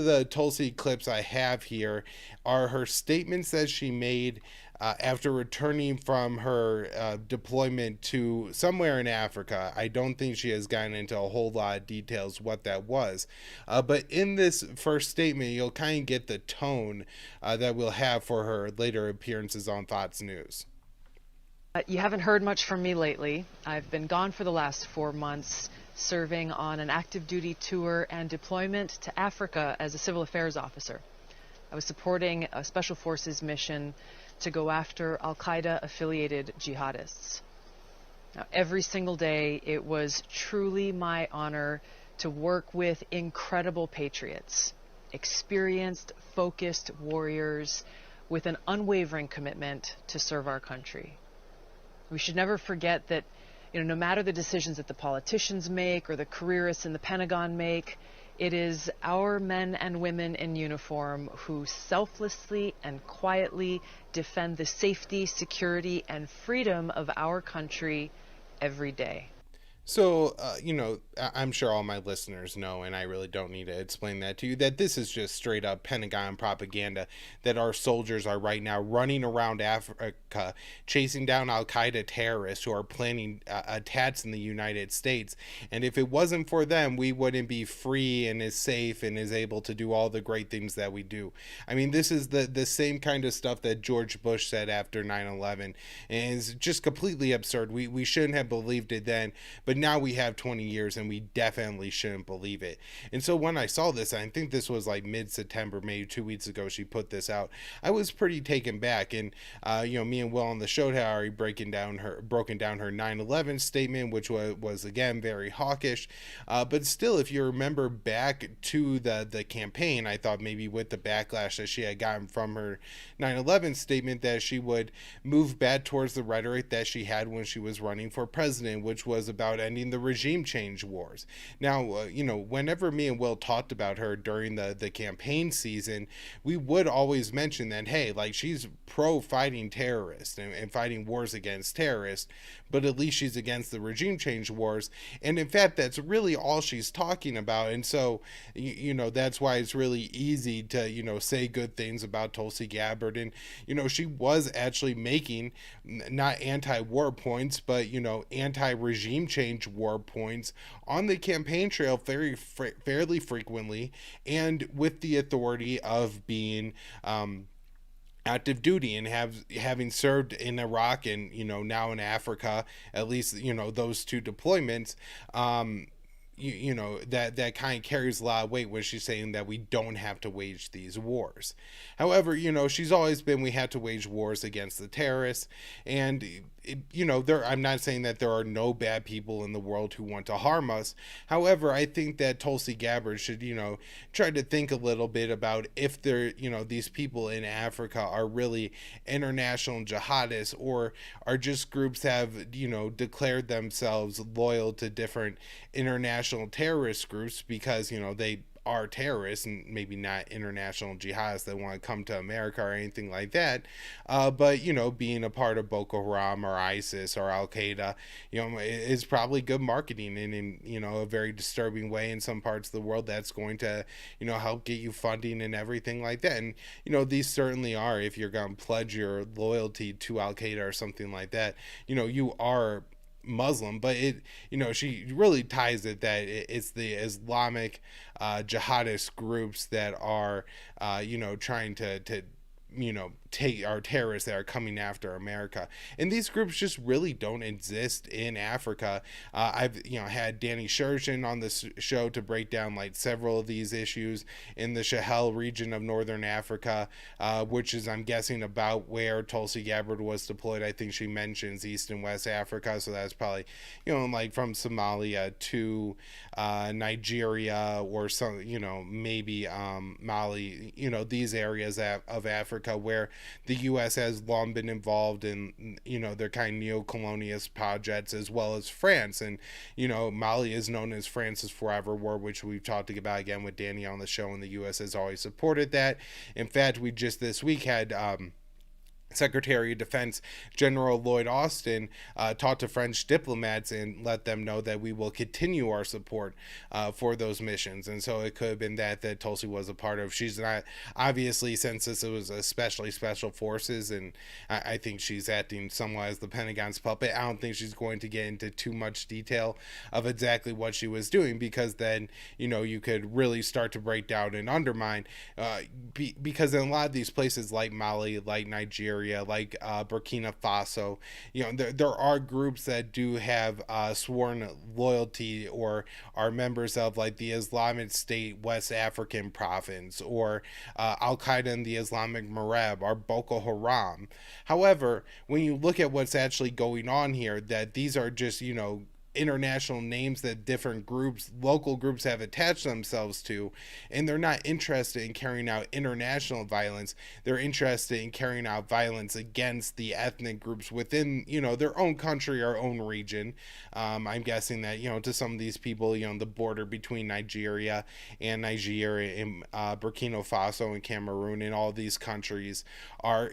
The Tulsi clips I have here are her statements that she made after returning from her deployment to somewhere in Africa. I don't think she has gotten into a whole lot of details what that was. But in this first statement, you'll kind of get the tone that we'll have for her later appearances on Fox News. You haven't heard much from me lately. I've been gone for the last 4 months, serving on an active duty tour and deployment to Africa as a civil affairs officer. I was supporting a special forces mission to go after Al-Qaeda affiliated jihadists. Now, every single day, it was truly my honor to work with incredible patriots, experienced, focused warriors with an unwavering commitment to serve our country. We should never forget that, no matter the decisions that the politicians make or the careerists in the Pentagon make, it is our men and women in uniform who selflessly and quietly defend the safety, security, and freedom of our country every day. So, I'm sure all my listeners know, and I really don't need to explain that to you, that this is just straight up Pentagon propaganda, that our soldiers are right now running around Africa, chasing down Al-Qaeda terrorists who are planning attacks in the United States. And if it wasn't for them, we wouldn't be free and as safe and as able to do all the great things that we do. I mean, this is the same kind of stuff that George Bush said after 9/11, and it's just completely absurd. We shouldn't have believed it then, but now we have 20 years and we definitely shouldn't believe it. And so when I saw this, I think this was like mid-September, maybe 2 weeks ago, she put this out, I was pretty taken back. And me and Will on the show had already broken down her 9/11 statement, which was again very hawkish, but still, if you remember back to the campaign, I thought maybe with the backlash that she had gotten from her 9/11 statement, that she would move back towards the rhetoric that she had when she was running for president, which was about ending the regime change wars. Now, whenever me and Will talked about her during the campaign season, we would always mention that, hey, like, she's pro fighting terrorists and fighting wars against terrorists, but at least she's against the regime change wars. And in fact, that's really all she's talking about. And so, that's why it's really easy to, say good things about Tulsi Gabbard. And, she was actually making not anti-war points, but, anti-regime change war points on the campaign trail fairly frequently, and with the authority of being active duty and having served in Iraq and now in Africa, at least those two deployments. That kind of carries a lot of weight when she's saying that we don't have to wage these wars. However, she's always been, we have to wage wars against the terrorists. And, I'm not saying that there are no bad people in the world who want to harm us. However, I think that Tulsi Gabbard should, try to think a little bit about if these people in Africa are really international jihadists, or are just groups have, declared themselves loyal to different international terrorist groups because they are terrorists and maybe not international jihadists that want to come to America or anything like that, but being a part of Boko Haram or ISIS or Al-Qaeda is probably good marketing, and in a very disturbing way in some parts of the world that's going to help get you funding and everything like that. And these certainly are, if you're going to pledge your loyalty to Al-Qaeda or something like that, you are Muslim. But she really ties it that it's the Islamic jihadist groups that are trying to take our terrorists that are coming after America. And these groups just really don't exist in Africa. I've had Danny Shershon on this show to break down like several of these issues in the Sahel region of northern Africa, which is, I'm guessing, about where Tulsi Gabbard was deployed. I think she mentions East and West Africa, so that's probably like from Somalia to Nigeria, or some maybe Mali, these areas of Africa where the U.S. has long been involved in, their kind of neo-colonialist projects, as well as France. And, Mali is known as France's forever war, which we've talked about again with Danny on the show, and the U.S. has always supported that. In fact, we just this week had Secretary of Defense General Lloyd Austin talked to French diplomats and let them know that we will continue our support for those missions. And so it could have been that Tulsi was a part of. She's not, obviously, since this was especially special forces, and I think she's acting somewhat as the Pentagon's puppet. I don't think she's going to get into too much detail of exactly what she was doing, because then, you could really start to break down and undermine, because in a lot of these places like Mali, like Nigeria, like Burkina Faso, there are groups that do have sworn loyalty or are members of, like, the Islamic State West African province, or Al-Qaeda in the Islamic Maghreb, or Boko Haram. However, when you look at what's actually going on here, that these are just, international names that different groups, local groups, have attached themselves to, and they're not interested in carrying out international violence. They're interested in carrying out violence against the ethnic groups within, their own country or own region. I'm guessing that, to some of these people, the border between Nigeria and Burkina Faso and Cameroon and all these countries are,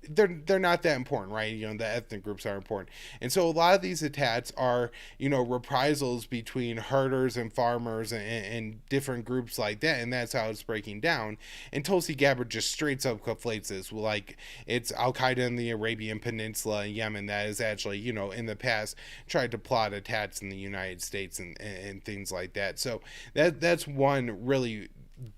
they're not that important, right? The ethnic groups are important. And so a lot of these attacks are, reprisals between herders and farmers and different groups like that. And that's how it's breaking down. And Tulsi Gabbard just straight up conflates this. Like, it's Al-Qaeda in the Arabian Peninsula and Yemen that has actually, in the past tried to plot attacks in the United States and things like that. So that's one really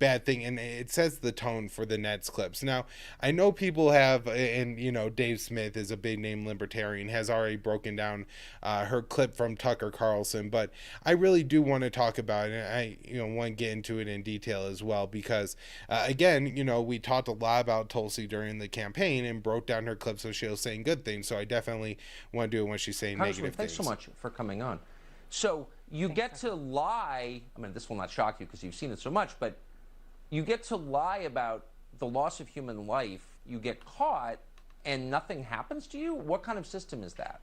bad thing, and it sets the tone for the next clips. Now, I know people have, and Dave Smith is a big name libertarian, has already broken down her clip from Tucker Carlson, but I really do want to talk about it, and I want to get into it in detail as well, because again, we talked a lot about Tulsi during the campaign and broke down her clip so she was saying good things, so I definitely want to do it when she's saying negative thanks things. So much for coming on. So you get to lie, I mean, this will not shock you because you've seen it so much, but you get to lie about the loss of human life, you get caught, and nothing happens to you? What kind of system is that?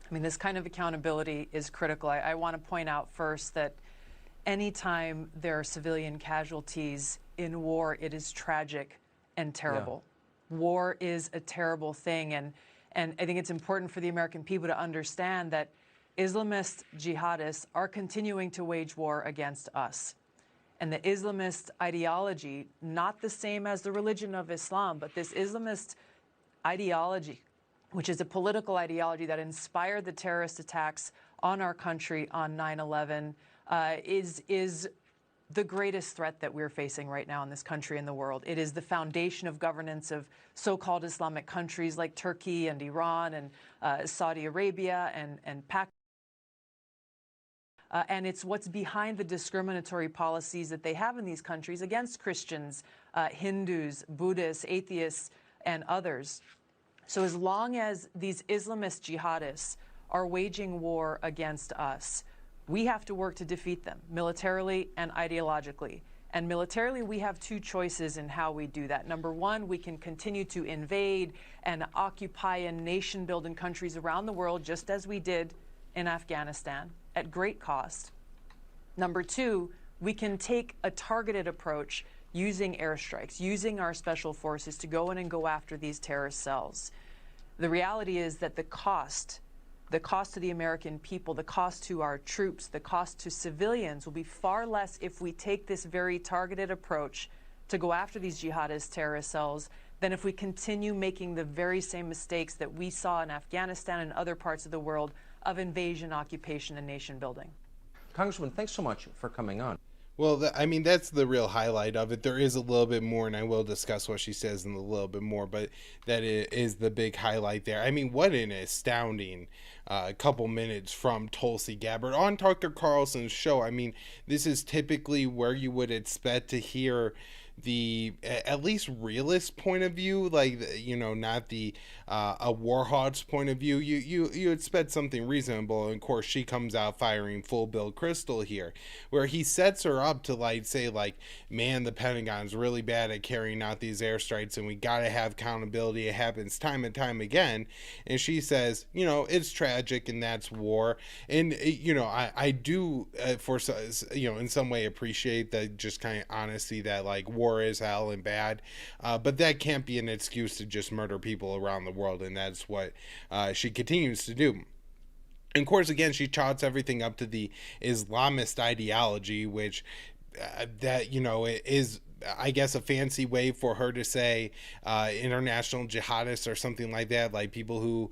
I mean, this kind of accountability is critical. I want to point out first that anytime there are civilian casualties in war, it is tragic and terrible. Yeah. War is a terrible thing, and I think it's important for the American people to understand that Islamist jihadists are continuing to wage war against us. And the Islamist ideology, not the same as the religion of Islam, but this Islamist ideology, which is a political ideology that inspired the terrorist attacks on our country on 9/11, is the greatest threat that we're facing right now in this country and the world. It is the foundation of governance of so-called Islamic countries like Turkey and Iran and Saudi Arabia and Pakistan. And it's what's behind the discriminatory policies that they have in these countries against Christians, Hindus, Buddhists, atheists, and others. So as long as these Islamist jihadists are waging war against us, we have to work to defeat them militarily and ideologically. And militarily, we have two choices in how we do that. Number one, we can continue to invade and occupy and nation-building countries around the world, just as we did in Afghanistan, at great cost. Number two, we can take a targeted approach using airstrikes, using our special forces to go in and go after these terrorist cells. The reality is that the cost to the American people, the cost to our troops, the cost to civilians will be far less if we take this very targeted approach to go after these jihadist terrorist cells than if we continue making the very same mistakes that we saw in Afghanistan and other parts of the world of invasion, occupation, and nation building. Congressman, thanks so much for coming on. Well, I mean, that's the real highlight of it. There is a little bit more, and I will discuss what she says in a little bit more, but that is the big highlight there. I mean, what an astounding couple minutes from Tulsi Gabbard on Dr. Carlson's show. I mean, this is typically where you would expect to hear the at least realist point of view, like, not the a warhawk's point of view. You expect something reasonable, and of course she comes out firing full Bill Crystal here, where he sets her up to say man, the Pentagon's really bad at carrying out these airstrikes and we gotta have accountability, it happens time and time again, and she says, it's tragic and that's war. And I do in some way appreciate that just kind of honesty that war war is hell and bad, but that can't be an excuse to just murder people around the world, and that's what she continues to do. And of course, again, she chalks everything up to the Islamist ideology, which that, you know, is, I guess, a fancy way for her to say international jihadists or something like that, like people who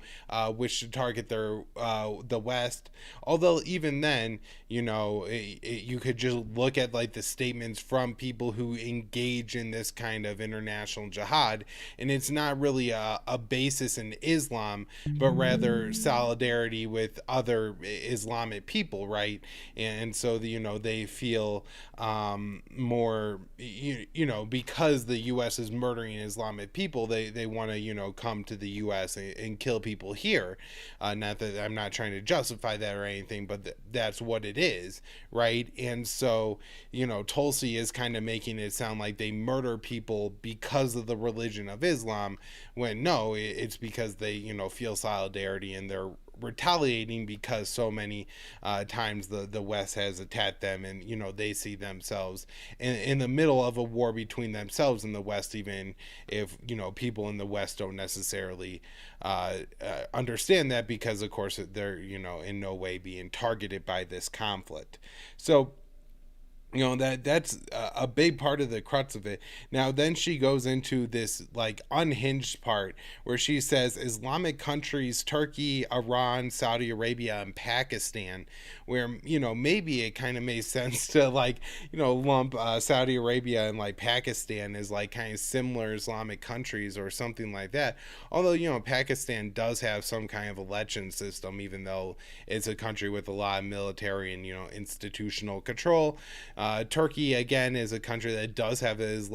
wish to target the West. Although even then, you know, you could just look at like the statements from people who engage in this kind of international jihad, and it's not really a basis in Islam, but rather solidarity with other Islamic people, right? And so you know, they feel more, you know, because the U.S. is murdering Islamic people, they want to, you know, come to the U.S. and kill people here. Not that I'm not trying to justify that or anything, but that's what it is, right? And so, you know, Tulsi is kind of making it sound like they murder people because of the religion of Islam, when no, it's because they, you know, feel solidarity and they're retaliating because so many times the West has attacked them, and you know, they see themselves in the middle of a war between themselves and the West, even if, you know, people in the West don't necessarily understand that, because of course they're, you know, in no way being targeted by this conflict. So, you know, that's a big part of the crux of it. Now, then she goes into this like unhinged part where she says Islamic countries, Turkey, Iran, Saudi Arabia, and Pakistan, where, you know, maybe it kind of makes sense to like, you know, lump Saudi Arabia and like Pakistan as like kind of similar Islamic countries or something like that. Although, you know, Pakistan does have some kind of election system, even though it's a country with a lot of military and, you know, institutional control. Turkey, again, is a country that does have an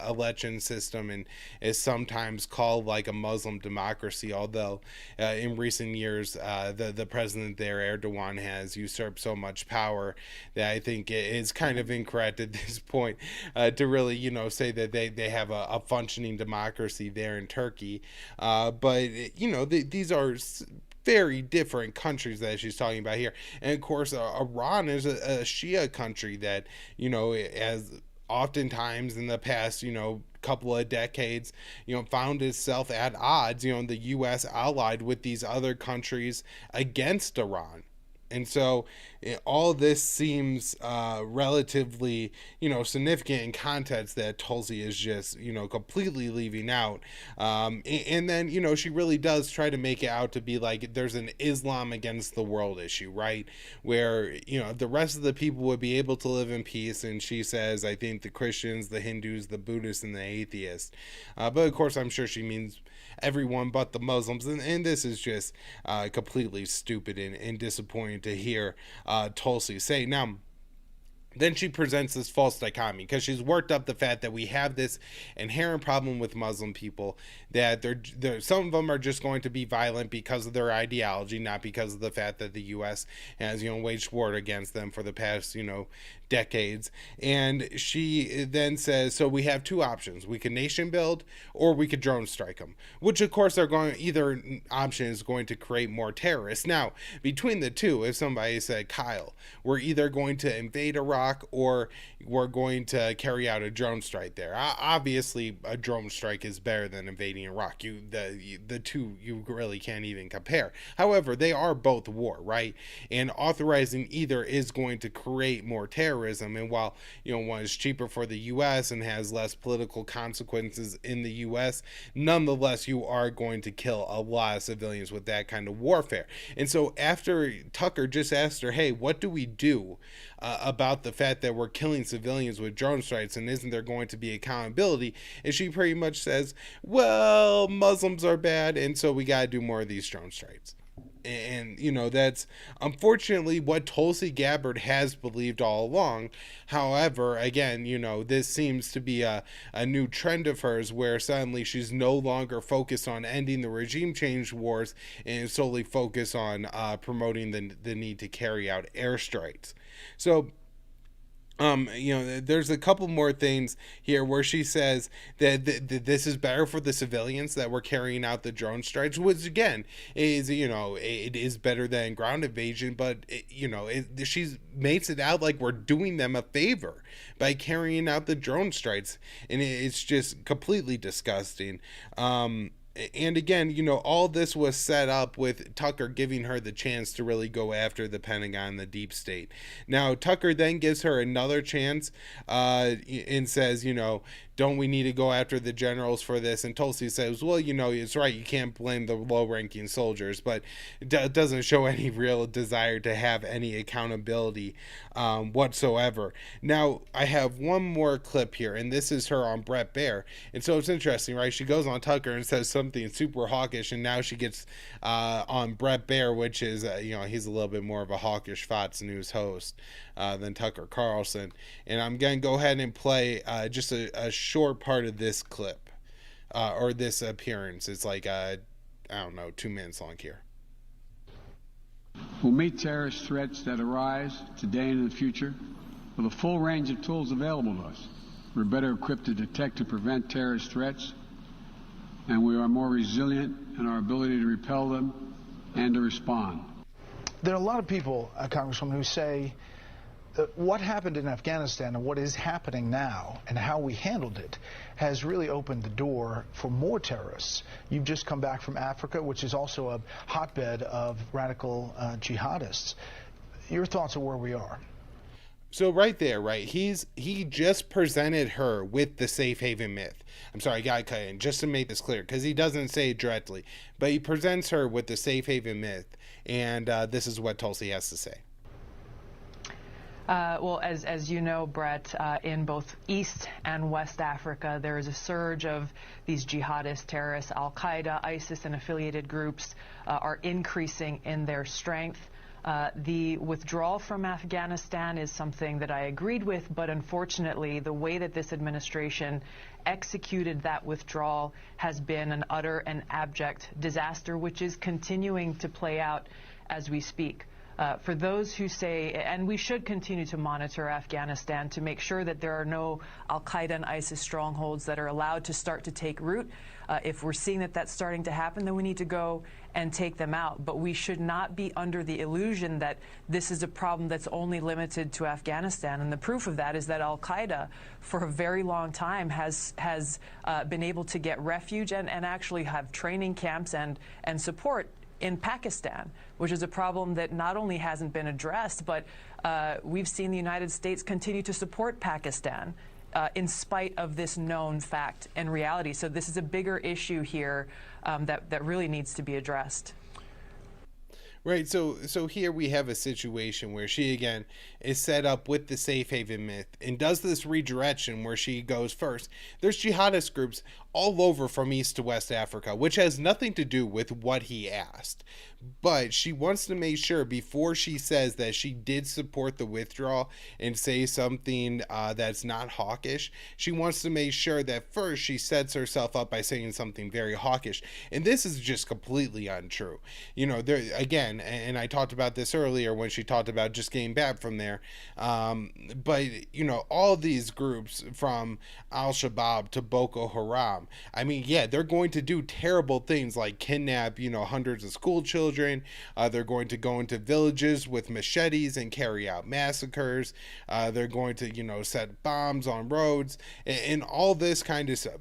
election system and is sometimes called like a Muslim democracy, although in recent years the president there, Erdogan, has usurped so much power that I think it is kind of incorrect at this point to really, you know, say that they have a functioning democracy there in Turkey. But, you know, these are very different countries that she's talking about here. And of course, Iran is a Shia country that, you know, has oftentimes in the past, you know, couple of decades, you know, found itself at odds, you know, the U.S. allied with these other countries against Iran. And so all this seems relatively, you know, significant in context that Tulsi is just, you know, completely leaving out. And then, you know, she really does try to make it out to be like there's an Islam against the world issue, right? Where, you know, the rest of the people would be able to live in peace. And she says, I think the Christians, the Hindus, the Buddhists, and the atheists. But of course, I'm sure she means everyone but the Muslims, and this is just completely stupid and disappointing to hear Tulsi say. Now, then she presents this false dichotomy because she's worked up the fact that we have this inherent problem with Muslim people, that they're some of them are just going to be violent because of their ideology, not because of the fact that the U.S. has, you know, waged war against them for the past, you know, decades. And she then says, so we have two options: we can nation build or we could drone strike them, which of course are going, either option is going to create more terrorists. Now, between the two, if somebody said, Kyle, we're either going to invade Iraq or we're going to carry out a drone strike there, obviously a drone strike is better than invading Iraq. The two, you really can't even compare. However, they are both war, right? And authorizing either is going to create more terrorism. And while, you know, one is cheaper for the U.S. and has less political consequences in the U.S., nonetheless, you are going to kill a lot of civilians with that kind of warfare. And so after Tucker just asked her, hey, what do we do about the fact that we're killing civilians with drone strikes, and isn't there going to be accountability? And she pretty much says, well, Muslims are bad, and so we got to do more of these drone strikes. And, you know, that's unfortunately what Tulsi Gabbard has believed all along. However, again, you know, this seems to be a new trend of hers, where suddenly she's no longer focused on ending the regime change wars and solely focused on promoting the need to carry out airstrikes. So There's a couple more things here where she says that this is better for the civilians that we're carrying out the drone strikes, which again is, it is better than ground invasion, but she makes it out like we're doing them a favor by carrying out the drone strikes, and it's just completely disgusting. And again, all this was set up with Tucker giving her the chance to really go after the Pentagon, the deep state. Now, Tucker then gives her another chance and says, don't we need to go after the generals for this? And Tulsi says, well, it's right. You can't blame the low-ranking soldiers, but it doesn't show any real desire to have any accountability whatsoever. Now, I have one more clip here, and this is her on Bret Baier. And so it's interesting, right? She goes on Tucker and says something super hawkish, and now she gets on Bret Baier, which is, he's a little bit more of a hawkish Fox News host than Tucker Carlson. And I'm going to go ahead and play just a short part of this clip or this appearance. It's like, 2 minutes long here. We'll meet terrorist threats that arise today and in the future with a full range of tools available to us. We're better equipped to detect and prevent terrorist threats, and we are more resilient in our ability to repel them and to respond. There are a lot of people, Congresswoman, who say that what happened in Afghanistan and what is happening now and how we handled it has really opened the door for more terrorists. You've just come back from Africa, which is also a hotbed of radical jihadists. Your thoughts on where we are? So right there, right, he just presented her with the safe haven myth. I'm sorry, I got to cut in just to make this clear, because he doesn't say it directly, but he presents her with the safe haven myth, and this is what Tulsi has to say. Well, as you know, Brett, in both East and West Africa, there is a surge of these jihadist terrorists. Al-Qaeda, ISIS, and affiliated groups are increasing in their strength. The withdrawal from Afghanistan is something that I agreed with, but unfortunately, the way that this administration executed that withdrawal has been an utter and abject disaster, which is continuing to play out as we speak. For those who say, and we should continue to monitor Afghanistan to make sure that there are no Al-Qaeda and ISIS strongholds that are allowed to start to take root. If we're seeing that that's starting to happen, then we need to go and take them out. But we should not be under the illusion that this is a problem that's only limited to Afghanistan. And the proof of that is that Al-Qaeda, for a very long time, has been able to get refuge and actually have training camps and support in Pakistan, which is a problem that not only hasn't been addressed, but we've seen the United States continue to support Pakistan in spite of this known fact and reality. So this is a bigger issue here that really needs to be addressed. Right, so here we have a situation where she, again, is set up with the safe haven myth and does this redirection where she goes first. There's jihadist groups all over from East to West Africa, which has nothing to do with what he asked. But she wants to make sure before she says that she did support the withdrawal and say something that's not hawkish, she wants to make sure that first she sets herself up by saying something very hawkish. And this is just completely untrue. There again, and I talked about this earlier when she talked about just getting back from there. But, all these groups from Al-Shabaab to Boko Haram, I mean, yeah, they're going to do terrible things like kidnap, hundreds of school children. They're going to go into villages with machetes and carry out massacres. They're going to, set bombs on roads and all this kind of stuff.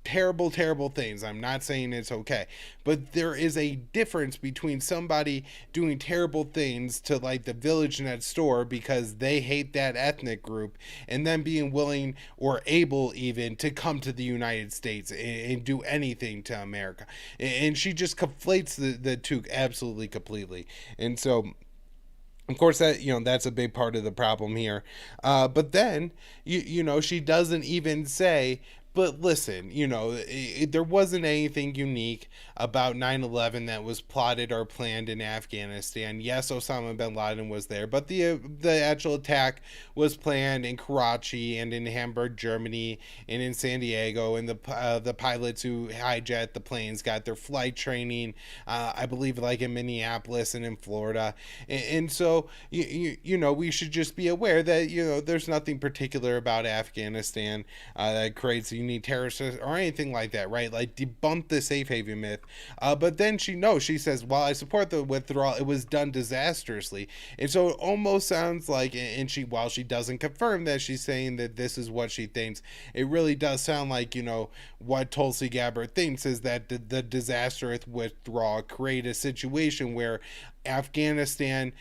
Terrible, terrible things. I'm not saying it's okay, but there is a difference between somebody doing terrible things to like the village next door because they hate that ethnic group, and then being willing or able even to come to the United States and do anything to America. And she just conflates the two absolutely completely. And so, of course, that that's a big part of the problem here. But then, she doesn't even say But listen, there wasn't anything unique about 9/11 that was plotted or planned in Afghanistan. Yes, Osama bin Laden was there, but the actual attack was planned in Karachi and in Hamburg, Germany, and in San Diego. And the pilots who hijacked the planes got their flight training, I believe, like in Minneapolis and in Florida. And so, we should just be aware that there's nothing particular about Afghanistan that creates a unique terrorist or anything like that, right? Like, debunk the safe haven myth. But then she says, while I support the withdrawal, it was done disastrously. And so it almost sounds like, while she doesn't confirm that she's saying that this is what she thinks, it really does sound like, what Tulsi Gabbard thinks is that the disastrous withdrawal create a situation where Afghanistan,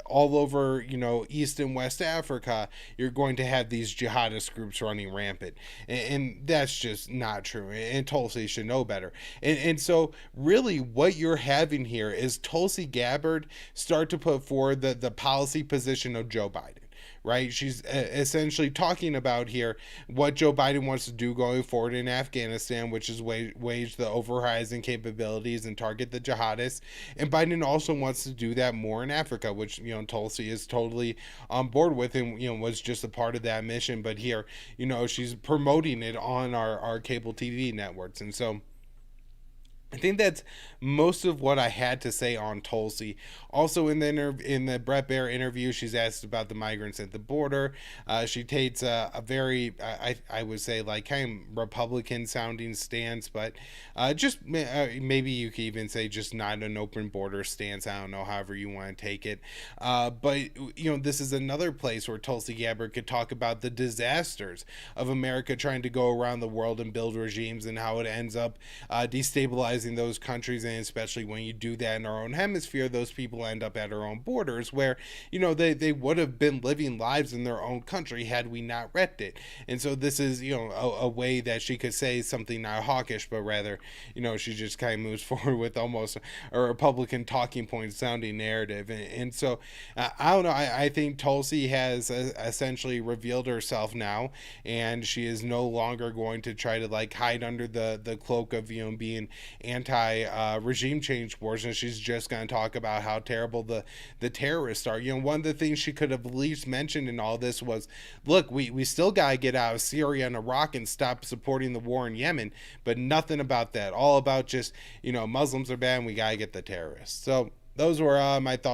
all over, East and West Africa, you're going to have these jihadist groups running rampant. And that's just not true. And Tulsi should know better. And so really what you're having here is Tulsi Gabbard start to put forward the policy position of Joe Biden. Right? She's essentially talking about here what Joe Biden wants to do going forward in Afghanistan, which is wage the over-horizon capabilities and target the jihadists. And Biden also wants to do that more in Africa, which, Tulsi is totally on board with and, was just a part of that mission. But here, she's promoting it on our cable TV networks. And so I think that's most of what I had to say on Tulsi. Also, in the Brett Baier interview, she's asked about the migrants at the border. She takes a very, I would say, like, kind of Republican-sounding stance, but just maybe you could even say just not an open border stance. I don't know, however you want to take it. But this is another place where Tulsi Gabbard could talk about the disasters of America trying to go around the world and build regimes and how it ends up destabilizing those countries, and especially when you do that in our own hemisphere, those people end up at our own borders where they would have been living lives in their own country had we not wrecked it. And so this is a way that she could say something not hawkish, but rather she just kind of moves forward with almost a Republican talking point sounding narrative. And so I don't know, I think Tulsi has essentially revealed herself now, and she is no longer going to try to like hide under the cloak of being anti-regime change wars, and she's just going to talk about how terrible the terrorists are. One of the things she could have at least mentioned in all this was, look, we still got to get out of Syria and Iraq and stop supporting the war in Yemen, but nothing about that. All about just, Muslims are bad and we got to get the terrorists. So those were my thoughts.